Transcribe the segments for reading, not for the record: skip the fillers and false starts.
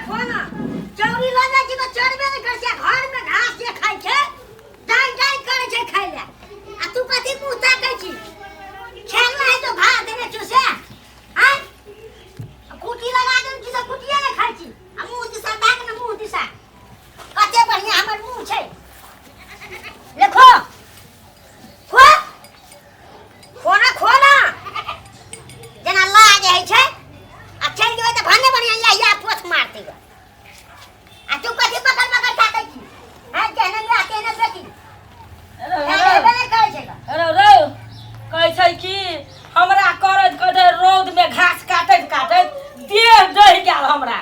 खोना चौरी ल जाय छी त चढ़बे नै कर छै घर में घास जे खाय छै डाई डाई करे छै खाय ले आ तू कथि मुंह ताकै छी खेलना है तो भात देने चुसे हैं कुटी लगा दे कि सब कुटिया नै खाय छी आ मुंह दिशा ताक न मुंह दिशा कते बढ़िया हमर मुंह छै देखो खो खोना खोना जना लाज है छै आ चल जेबै त भने बढ़िया या पोछ मारते आ तू कथि पकड़ पकड़ ताकै छी हैं केने ला केने बेटी अरे कहै छै कि हमरा करत कदे रौद में घास काटत काटत देह दहि गेल हमरा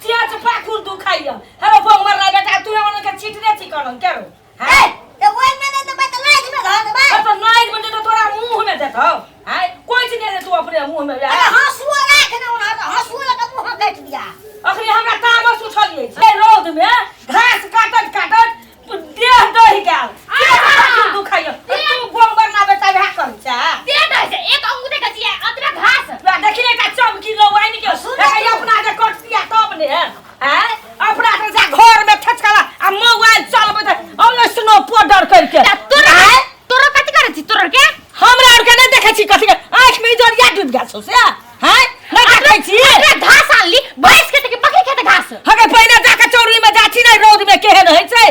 तेज पाखुर दुखाइया हेरो भोग मरला बेटा तू हमन के छिटरे छी करन केरो है तो ओइ में नै तो बत लाज में धर देबे तो नाइज में तो तोरा मुंह में देथौ है कोई चीज नै तू अपने मुंह में अरे हंसुआ राख न हंसुआ का मुंह काट दिया अखनी हमरा तामस उछलिए छै रौद में घास काटत काटत देह दहि गेल पाखुर दुखाइया तू भोग मरला बेटा भा कर छ दे दे से एक अंगू दे कचिया अतरा घास देखिए का चमकी लवाई नहीं के अपना के कट दिया तब ने हैं अपना के जा घर में ठचकाला आ मोबाइल चलबे त ओले सुनो पोडर करके तोरा कथि करे छी तोरा के हमरा और के नहीं देखे छी कथि आंख में जोरिया डूब गेल छौ से हैं नहीं देखे छी अरे घास आनली भैंस के के बकरी के घास हगे पहिने जाके चौरी में जाछी नहीं रोड में केहन होय छै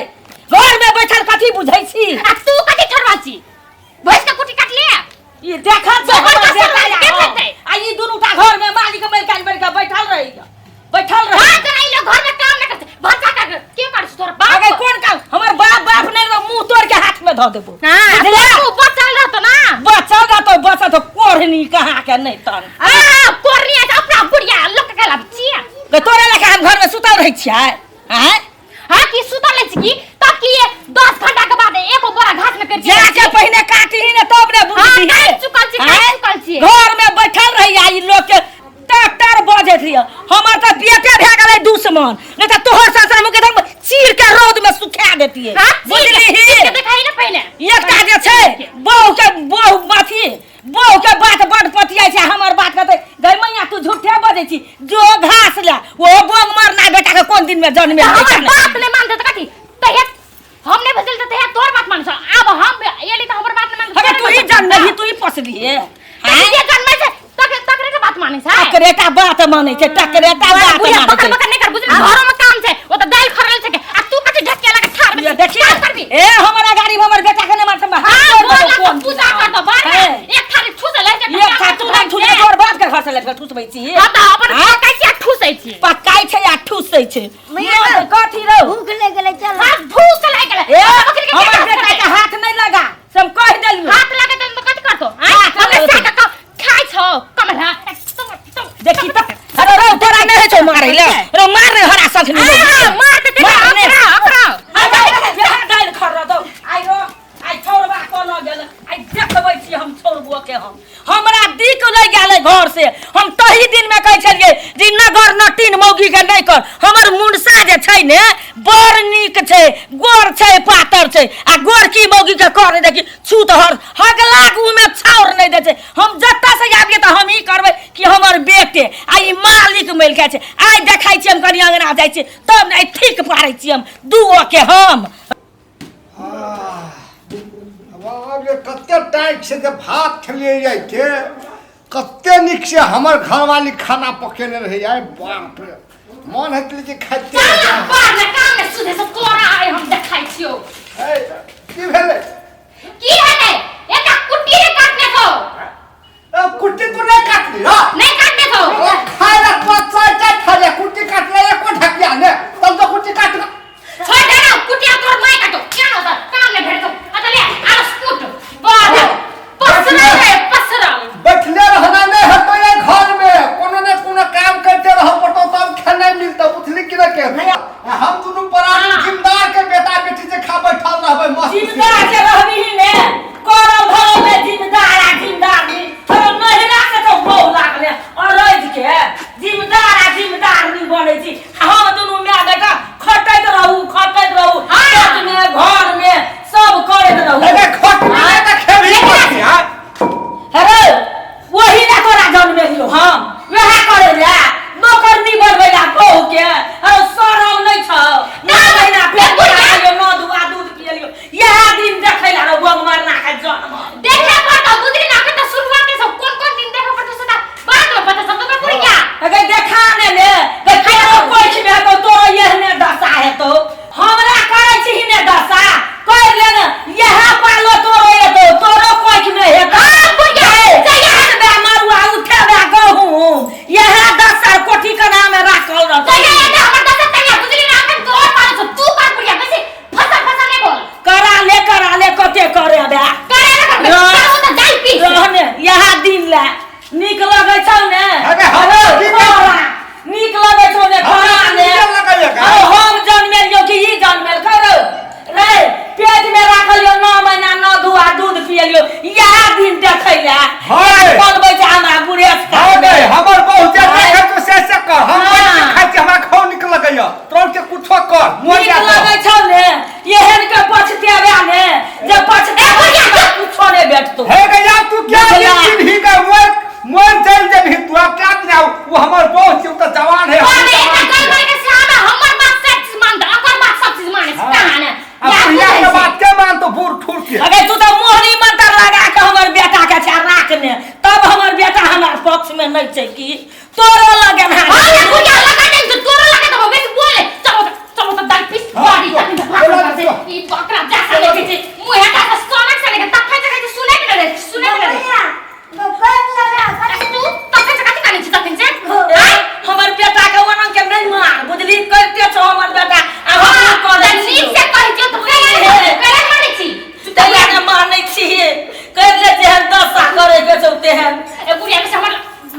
घर में बैठल कथि बुझै छी आ तू कथि ठरवा छी भैंस का कुटी काट ले ये देखा छ आ ई दुनुटा घर में मालिक बैठल बैठल रही हां तोरा ई घर में काम न करते बच्चा का के कर तोरा बाप अगे कौन काम हमर बाप ने मुंह तोड़ के हाथ में ध देबो हां तू बचल रहतो ना बच्चा तो कोढ़नी कहां के नहीं तन कोढ़नी है अपना बुढ़िया लोग के ला छिया के तोरे लेके हम घर में सुतल रही छियै हैं हां की सुतल छी की तब की 10 घंटा के बाद एको बोरा घास में कर जाके पहिने काटी ने तब ने बुझी हां चुकल छी घर में बैठल रही आई लोग के ट्रैक्टर बजे थी हमर त पेटे भे गेलै दुश्मन नहीं त तोहर ससुर मुके एकदम चीर के रौद में सुखा देती है बुझली देखाई ना पहले एकटा जे छै बहु माथी बहु के बात बड़ पतिया छै हमर बात कहते गई मैया तू झूठे बजे छी जो घास ला वो बोंग मारना बेटा के कोन दिन में जन्मे हमर बात ने मानते त कथि तहे हमने भजल त तहे तोर बात मान छ अब हम एली त हमर बात ने मान अबे तू ही जन्म ही तू ही पसली है ये जन्म से तकरे के बात माने छै टकरेटा बात माने छै टकरेटा बात माने छै पकड़ नहीं कर बुझली घर में काम छै ओ त दाल खरल छै आ तू कथि ढके लगा ठार में देखिए करबी ए हमरा गाड़ी में हमर बेटा के ने मारत में हां बोला पूजा कर दो बार एक थारी ठूस ले एक थारी तू नहीं ठूस तोर बाप के घर से लेके ठूसबै छी हां त अपन पकाई छै ठूसै छी पकाई छै या ठूसै छै कथि रो भूख ले गेले चल हां भूख लाग गेले हमर बेटा के हाथ नहीं लगा सब कह देलियो हाथ लगे त कथि करतो हमें साका खाइ छौ कमला देखी त अरे रो तोरा नहीं छौ मारै ले रो मार रे हरा सखनी मार दे ओकरा दाल खर दो आई रो आई छोड़बा कोनो गेल आई देखबै छी हम छोड़बो के हमरा दिक लग गेलै घर से हम तही दिन में कहै छलिए जे नगर नटीन मौगी के नहीं कर हमर मुंडसा जे छै ने बड़ नीक छै गोर छै पातर छै आ गोरकी मौगी के कर देखी छूत हर हगला गु में छाउर नहीं दे छै हम जत्ता से आबिए त हम ही करबै कि हमर बेटे आई मालिक मिल के छै आई देखाई छी हम कनी अंगना जाय छी तब नहीं ठीक पारै छी हम दुओ के हम अब ये कत्ते टाइट से के भात खेलिए जाय के कत्ते निक से हमर घरवाली खाना पकेने रहे जाय बाप रे मन हतले जे खाते बाप रे काम में सुधे से तोरा आइ हम देखाई छियो ए की भेले एटा कुट्टी रे काटने को अब कुट्टी तू नहीं काटली हां नहीं काटने को खाए ला पचा चा खाले कुट्टी काट ले एको ढकिया ने तब तो कुट्टी काट छोड़ दे ना कुटिया तोर माई काटो क्या होता काम में भेड़ तो अतले आरस कुट बाप पसरा बैठले रहना नहीं है तो ये घर में कोनो ने कोनो काम करते रहो पड़तो तब खाना मिलता बुझली कि ना के हम दोनों परानी जिम्मेदार के बेटा बेटी से खा बैठल रहबे मस्त जिम्मेदार के रहबी ही ने करम भरो में जिम्मेदार नहीं तो नहिरा के तो बहु लागले और रज के जिम्मेदार नहीं बने छी हम दोनों में बेटा खटैत रहू खेत में घर में सब करैत रहू अरे खट में त खेबी पड़ती है अरे वही ना तोरा जन्म में लियो हम वह करे ला नौकर नहीं बनबे ला बहु के नहीं छै की तोरो लगे ना अरे बुढ़िया लगा दे तो तोरो लगा तो बेसी बोले चलो तो दाल पीस बॉडी तक ई बकरा जैसा लगे छै मुंह हटा के सोना से लगे तब से कहे सुने के रे तो कर लगा तू तब से कथि कानी छी तखन से हमर बेटा के ओना के नहीं मार बुझली करते छौ हमर बेटा आ हम कर नीक से कहि जो तो करे माने छी तैया ने मानै छी कर ले जे हम दशा करे के चलते हैं ए बुढ़िया के हमर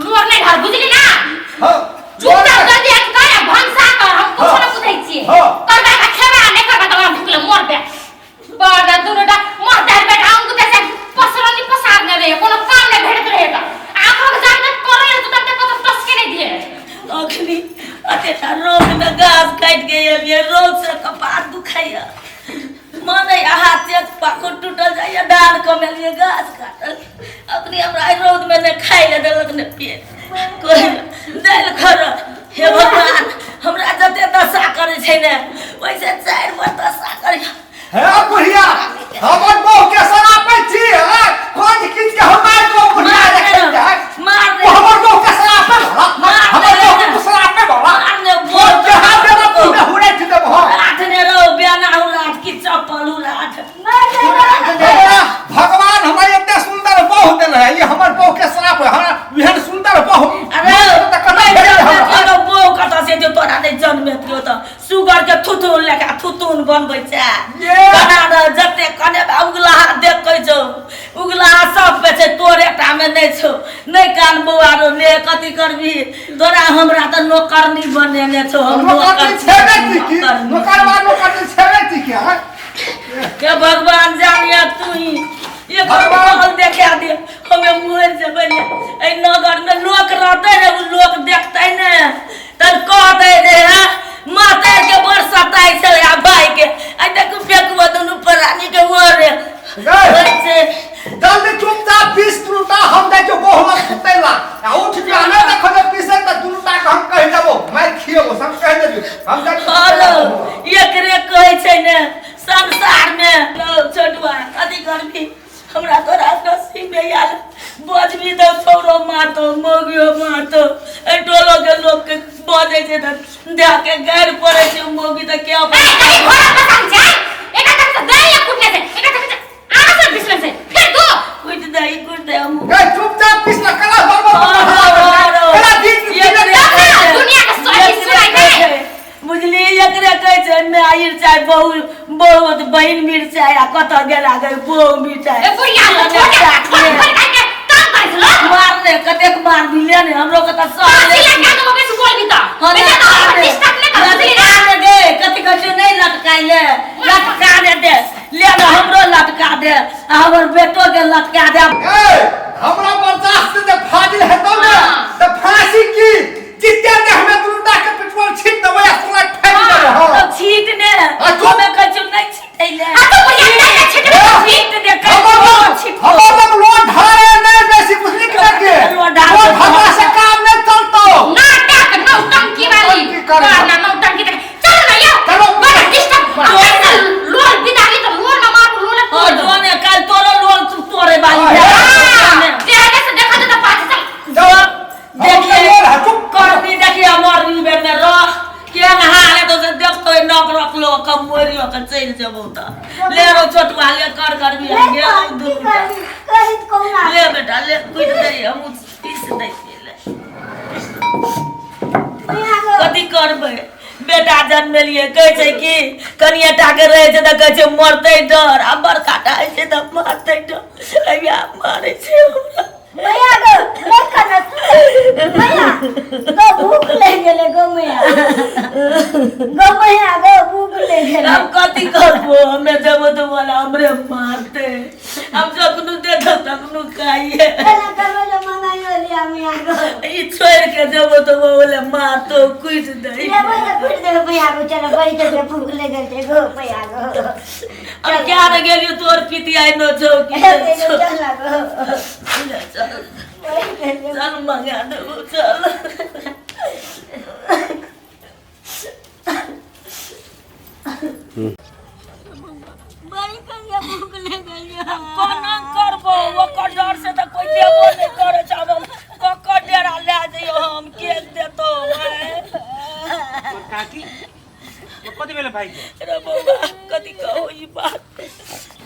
लोर नहीं घर बुझली ना हां चुपचाप कर दे करे भंसा कर हम कुछ न बुझै छी करबा का खेबा नहीं करबा तो हम भूखले मर बे बड़ा दुनोटा मर दे बेटा हम तो से पसरनी पसार न रे कोनो काम नहीं भेटत रहेगा आखो के जान करे तो तब तक टस के नहीं दिए अखनी अतेटा रोग में घास काट गए ये रोग से कपार दुखाइया माने हाथ से पाको टूटल जाइए डाल कमेलिए घास काटल अपनी हमरा रोग में ने खाई ले देलक ने पिए कोई देल खर हे भगवान हमरा जते दशा करे छै ने वैसे 4 बार दशा करिया हे बुढ़िया हमर बहू के सरापै छी कोन किछ के हमार को बुढ़िया देखे जाय मार दे हमर बहू के सरापै हमर बहू के सरापै बाबा मार दे बोल के हाथ दे तू हुरे छी दे बहू आठ ने रो बियाना उलाट की चप्पल उलाट भगवान हमरा एते सुंदर बहू देले है ये हमर बहू के सराप है हमरा एहन सुंदर बहू अरे त कना भेल तो बो कता से जो तोरा नहीं जन्मे दियो त सुगर के थुथुन लेके थुथुन बनबै छै कना न जते कने उगला देख कहि छौ उगला सब पे छै तोरे टा में नहीं छौ नहीं कान बौआरो ले कथि करबी तोरा हमरा त नौकरनी बनेने छौ हम नौकर छेबे की नौकर छेबे की के भगवान जानिया तू ही ये भगवान देखा दे हमें मोर जबे ए नगर में लोक रहते रे उ लोक देखते ने त कहते रे माते के बरसताई छै आ भाई के आ देखू फेकुआ दोनों प्राणी के मोरे जल्दी चुपचाप पीस तुलता हम दे जो बहू में सुतेला आ उठ के आने देखो जे पीसे त दुनुटा के हम कह देबो मार खिएबो सब कह देबी हम देख हेलो एकरे कहै छै ने संसार में छोटुआ कथि करबी हमरा तोरा नसीब में आल बजबी तो छोरो मारतो मोगियो मारतो ए टोलो के लोग के बजे छै त देह के गैर पड़े छै मोगी त क्या कहीं घोड़ा पसंद छै एका तक से दई कुटने से एका तक से आसर बिसले से फिर दो कुछ दे हम गए चुपचाप पीस ना कला बरबर कला दिन दुनिया के सोची सुनाई दे बुझली एकरे कहै छै माइर चाय बहुत बहिन मिरचाई आ कत गेला गई बो मिरचाई ए बुढ़िया मारने कतेक मार दिले ने हमरो के त सब ले गे कथि कहै नहीं लटकाइले लटका दे ले ना हमरो लटका दे आ हमर बेटो के लटका दे हमरा बर्दाश्त से फाजिल हेतौ ना त फांसी की जिते ने हमें दुनुटा के पेट्रोल छीट देबै आ तोरा फेंक देबै तो छीट ने हमें कहै नहीं छीटैले आ तो बुढ़िया नहीं छीट छीट दे छीट हम लोड ढारे नहीं बेसी बुझली के लोड हमरा से काम नहीं चलतो नाटक नौटंकी वाली करना नौटंकी चल ना यो चलो बड़ा डिस्टर्ब लोल बिदारी तो लोल ना मारू लोल ओ दोने कल तोरो लोल तोरे वाली तेरे से देखा तो पाछ जाओ देखिए करबी देखिए मरनी बेर में रह के नहाले तो से देख तो नक रख लो कम मोरियो के चल जेबो त ले रो छोटवा ले कर करबी गे दूर कहि कोना ले बेटा ले कुछ दे हम पीस दे ले कथि करबै बेटा जन्म लिए कहै छै कि कनिएटा के रहे छै त कहै छै मरतै डर आ बड़का टा छै त मारतै डर अइया मारै छै हमरा मैया गो देख ना मैया तो भूख ले गेले गो मैया गो भूख ले गेले हम कथि करबो हमें देबो तो वाला हमरे मारते हम जखनु देखो तखनु खाइए चला करो जो मंगाई लिया मैया गो ई छोड़ के देबो तो बोले मारतो कुछ दे ले बोले कुछ दे मैया गो चलो बड़ी तो भूख ले गेले गो मैया गो अब क्या न गेलियो तोर पितिया नो छौ कि चला गो चल मंगा दो चल बड़ी कनिया भूख ले गेली कोना करबो ओकर डर से त कोई देबो नहीं करे चावल ककर डेरा ले हम केक देतो काकी कति बेला भाइ रे बौआ कति कहू ई बात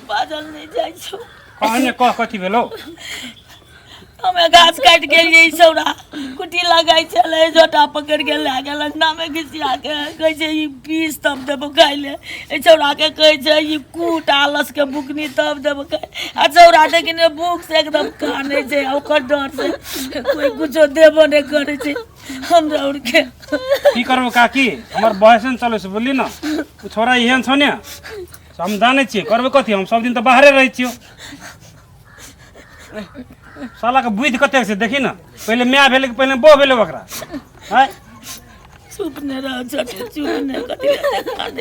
बाजल नहीं जाइ छौ कहने कथी भेलो हमें घास काट गेलिए छौड़ा कुटी लगाई चले जोटा पकड़ के ले गेल अंगना में घिसिया के कहे छै ई पीस तब देबो खाइ ले ए छौड़ा के कहे छै ई कूट आलस के बुकनी तब देबो खाइ आ छौड़ा देखिने भूख से एकदम काने छै ओकर डर से कोई कुछो देबो नहीं करे छै हम दौड़ के की करबो काकी हमर बहसन चले से बोली न उ छोरा एहन छ ने हम जाने छियै करबे कथी हम सब दिन त बाहरे रहै छियो साला के बुद्धि कते से देखी ना पहले माय भेले कि पहले बो भेले ओकरा हैं चुप ने रह चट चुप ने कथी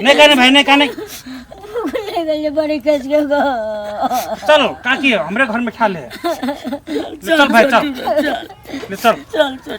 नहीं कहने भाई नहीं कहने ले गए बड़ी कस के गो चलो काकी हमरे घर में खा ले चल भाई चल ले चल चल चल